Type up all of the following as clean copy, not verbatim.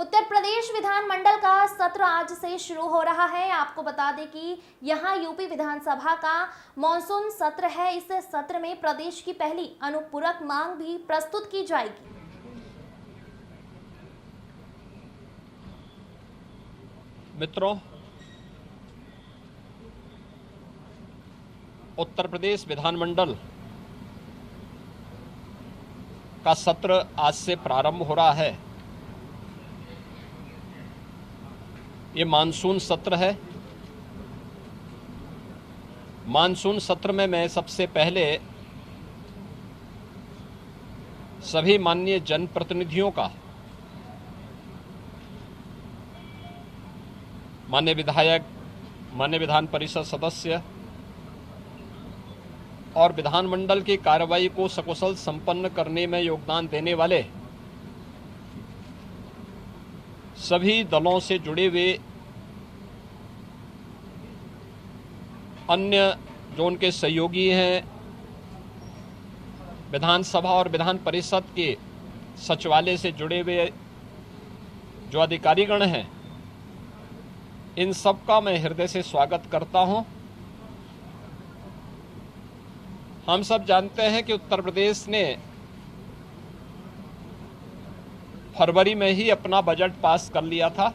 उत्तर प्रदेश विधानमंडल का सत्र आज से शुरू हो रहा है। आपको बता दें कि यहां यूपी विधानसभा का मॉनसून सत्र है। इस सत्र में प्रदेश की पहली अनुपूरक मांग भी प्रस्तुत की जाएगी। मित्रों, उत्तर प्रदेश विधानमंडल का सत्र आज से प्रारंभ हो रहा है। ये मानसून सत्र है। मानसून सत्र में मैं सबसे पहले सभी माननीय जनप्रतिनिधियों का, माननीय विधायक, माननीय विधान परिषद सदस्य और विधानमंडल की कार्रवाई को सकुशल संपन्न करने में योगदान देने वाले सभी दलों से जुड़े हुए अन्य जो उनके सहयोगी हैं, विधानसभा और विधान परिषद के सचिवालय से जुड़े हुए जो अधिकारीगण हैं, इन सब का मैं हृदय से स्वागत करता हूं। हम सब जानते हैं कि उत्तर प्रदेश ने फरवरी में ही अपना बजट पास कर लिया था।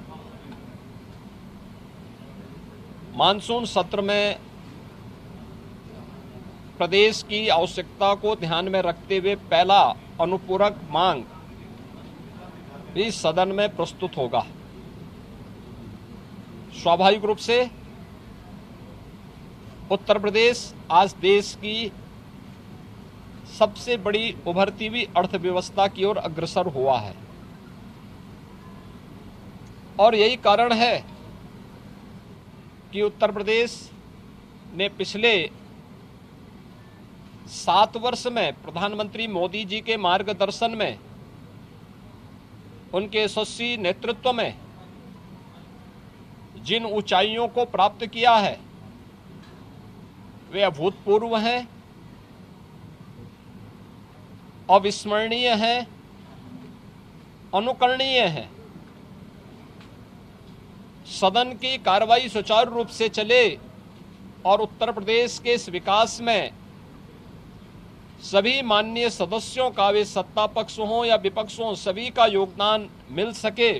मानसून सत्र में प्रदेश की आवश्यकता को ध्यान में रखते हुए पहला अनुपूरक मांग भी सदन में प्रस्तुत होगा। स्वाभाविक रूप से उत्तर प्रदेश आज देश की सबसे बड़ी उभरती हुई अर्थव्यवस्था की ओर अग्रसर हुआ है और यही कारण है कि उत्तर प्रदेश ने पिछले 7 वर्ष में प्रधानमंत्री मोदी जी के मार्गदर्शन में, उनके यशस्वी नेतृत्व में जिन ऊंचाइयों को प्राप्त किया है वे अभूतपूर्व हैं, अविस्मरणीय हैं, अनुकरणीय हैं। सदन की कार्रवाई सुचारू रूप से चले और उत्तर प्रदेश के इस विकास में सभी माननीय सदस्यों का, वे सत्ता पक्ष हों या विपक्ष हों, सभी का योगदान मिल सके,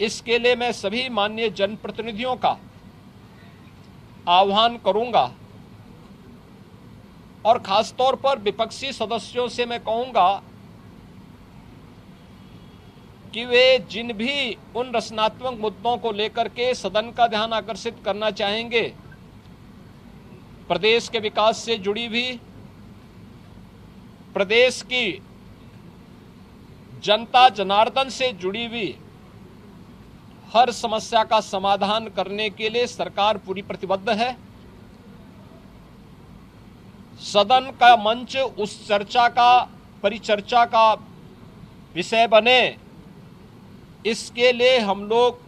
इसके लिए मैं सभी माननीय जनप्रतिनिधियों का आह्वान करूंगा और खासतौर पर विपक्षी सदस्यों से मैं कहूंगा कि वे जिन भी उन रचनात्मक मुद्दों को लेकर के सदन का ध्यान आकर्षित करना चाहेंगे, प्रदेश के विकास से जुड़ी हुई, प्रदेश की जनता जनार्दन से जुड़ी हुई हर समस्या का समाधान करने के लिए सरकार पूरी प्रतिबद्ध है। सदन का मंच उस चर्चा का, परिचर्चा का विषय बने, इसके लिए हम लोग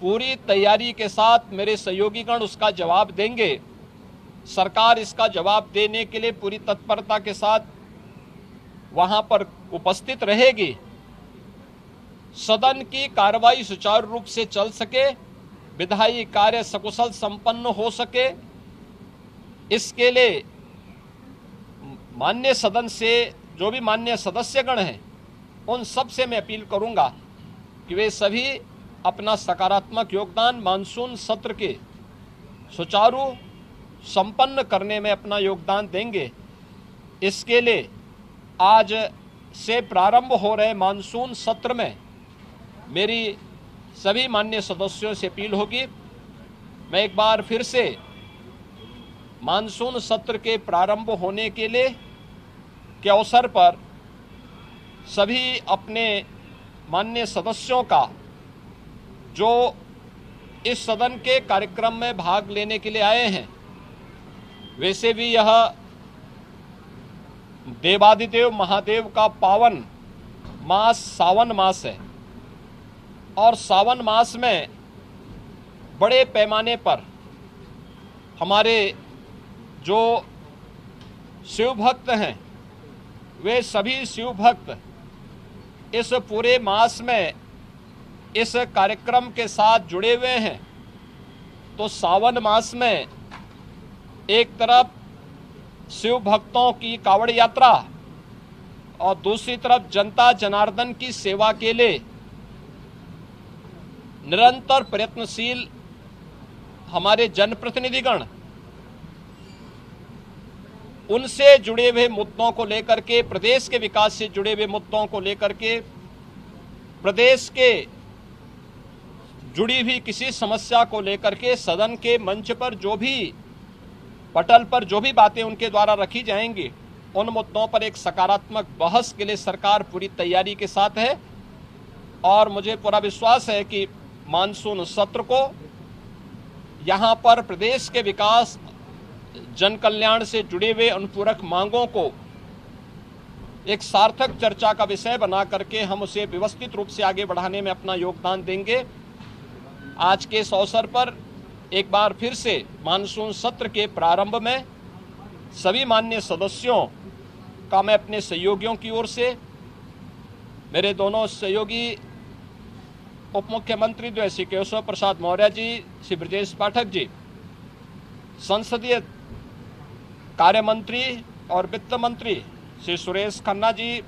पूरी तैयारी के साथ, मेरे सहयोगीगण उसका जवाब देंगे। सरकार इसका जवाब देने के लिए पूरी तत्परता के साथ वहां पर उपस्थित रहेगी। सदन की कार्रवाई सुचारू रूप से चल सके, विधायी कार्य सकुशल संपन्न हो सके, इसके लिए माननीय सदन से जो भी माननीय सदस्यगण हैं, उन सब से मैं अपील करूंगा कि वे सभी अपना सकारात्मक योगदान मानसून सत्र के सुचारू संपन्न करने में अपना योगदान देंगे। इसके लिए आज से प्रारंभ हो रहे मानसून सत्र में मेरी सभी माननीय सदस्यों से अपील होगी। मैं एक बार फिर से मानसून सत्र के प्रारंभ होने के अवसर पर सभी अपने माननीय सदस्यों का, जो इस सदन के कार्यक्रम में भाग लेने के लिए आए हैं, वैसे भी यह देवादिदेव महादेव का पावन मास सावन मास है और सावन मास में बड़े पैमाने पर हमारे जो शिव भक्त हैं, वे सभी शिव भक्त इस पूरे मास में इस कार्यक्रम के साथ जुड़े हुए हैं, तो सावन मास में एक तरफ शिव भक्तों की कावड़ यात्रा और दूसरी तरफ जनता जनार्दन की सेवा के लिए निरंतर प्रयत्नशील हमारे जनप्रतिनिधिगण उनसे जुड़े हुए मुद्दों को लेकर के, प्रदेश के विकास से जुड़े हुए मुद्दों को लेकर के, प्रदेश के जुड़ी हुई किसी समस्या को लेकर के सदन के मंच पर जो भी पटल पर जो भी बातें उनके द्वारा रखी जाएंगी, उन मुद्दों पर एक सकारात्मक बहस के लिए सरकार पूरी तैयारी के साथ है। और मुझे पूरा विश्वास है कि मानसून सत्र को यहाँ पर प्रदेश के विकास, जन कल्याण से जुड़े हुए अनुपूरक मांगों को एक सार्थक चर्चा का विषय बना करके हम उसे व्यवस्थित रूप से आगे बढ़ाने में अपना योगदान देंगे। आज के इस अवसर पर एक बार फिर से मानसून सत्र के प्रारंभ में सभी माननीय सदस्यों का मैं अपने सहयोगियों की ओर से, मेरे दोनों सहयोगी उप मुख्यमंत्री जो है श्री केशव प्रसाद मौर्य जी, श्री ब्रजेश पाठक जी, संसदीय कार्य मंत्री और वित्त मंत्री श्री सुरेश खन्ना जी,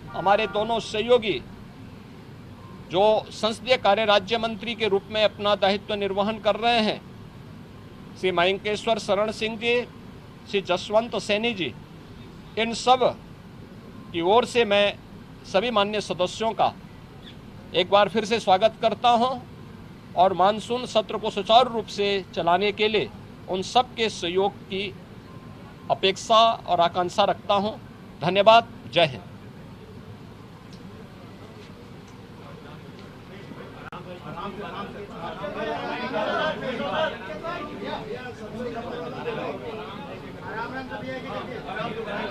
हमारे दोनों सहयोगी जो संसदीय कार्य राज्य मंत्री के रूप में अपना दायित्व निर्वहन कर रहे हैं, श्री मयंकेश्वर शरण सिंह जी, श्री जसवंत सैनी जी, इन सब की ओर से मैं सभी माननीय सदस्यों का एक बार फिर से स्वागत करता हूं और मानसून सत्र को सुचारू रूप से चलाने के लिए उन सब के सहयोग की अपेक्षा और आकांक्षा रखता हूं। धन्यवाद। जय हिंद। आराम से